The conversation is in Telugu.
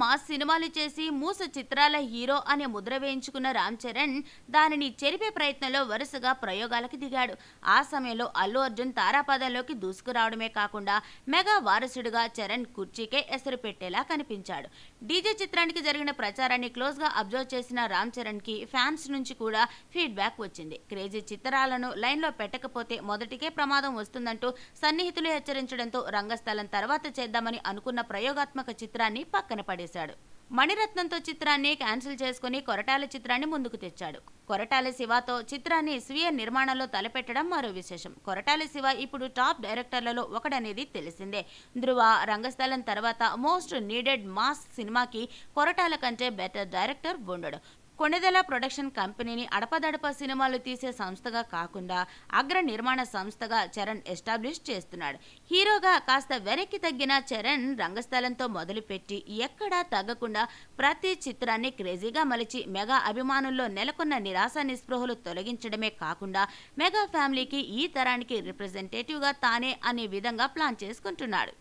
మాస్ సినిమాలు చేసి మూస చిత్రాల హీరో అనే ముద్ర వేయించుకున్న రామ్ చరణ్ దానిని చెరిపే ప్రయత్నంలో వరుసగా ప్రయోగాలకు దిగాడు. ఆ సమయంలో అల్లు అర్జున్ తారాపదంలోకి దూసుకురావడమే కాకుండా మెగా వారసుడిగా చరణ్ కుర్చీకే ఎసరు పెట్టేలా కనిపించాడు. డీజే చిత్రానికి జరిగిన ప్రచారాన్ని క్లోజ్ గా అబ్జర్వ్ చేసిన రామ్ చరణ్ కి ఫ్యాన్స్ నుంచి కూడా ఫీడ్బ్యాక్ వచ్చింది. క్రేజీ చిత్రాలను లైన్ లో పెట్టకపోతే మొదటికే ప్రమాదం వస్తుందంటూ సన్నిహితులు హెచ్చరించడంతో రంగస్థలం తర్వాత చేద్దామని అనుకున్న ప్రయోగాత్మక చిత్రాన్ని పక్కన పడేశాడు. మణిరత్నంతో చిత్రాన్ని క్యాన్సిల్ చేసుకుని కొరటాల చిత్రాన్ని ముందుకు తెచ్చాడు. కొరటాల శివతో చిత్రాన్ని స్వీయ నిర్మాణంలో తలపెట్టడం మరో విశేషం. కొరటాల శివ ఇప్పుడు టాప్ డైరెక్టర్లలో ఒకడనేది తెలిసిందే. ధృవ, రంగస్థలం తర్వాత మోస్ట్ నీడెడ్ మాస్ సినిమాకి కొరటాల కంటే బెటర్ డైరెక్టర్ ఉండడు. కొణిదెల ప్రొడక్షన్ కంపెనీని అడపదడప సినిమాలు తీసే సంస్థగా కాకుండా అగ్ర నిర్మాణ సంస్థగా చరణ్ ఎస్టాబ్లిష్ చేస్తున్నాడు. హీరోగా కాస్త వెనక్కి తగ్గిన చరణ్ రంగస్థలంతో మొదలుపెట్టి ఎక్కడా తగ్గకుండా ప్రతి చిత్రాన్ని క్రేజీగా మలిచి మెగా అభిమానుల్లో నెలకొన్న నిరాశ నిస్పృహలు తొలగించడమే కాకుండా మెగా ఫ్యామిలీకి ఈ తరానికి రిప్రజెంటేటివ్గా తానే అనే విధంగా ప్లాన్ చేసుకుంటున్నాడు.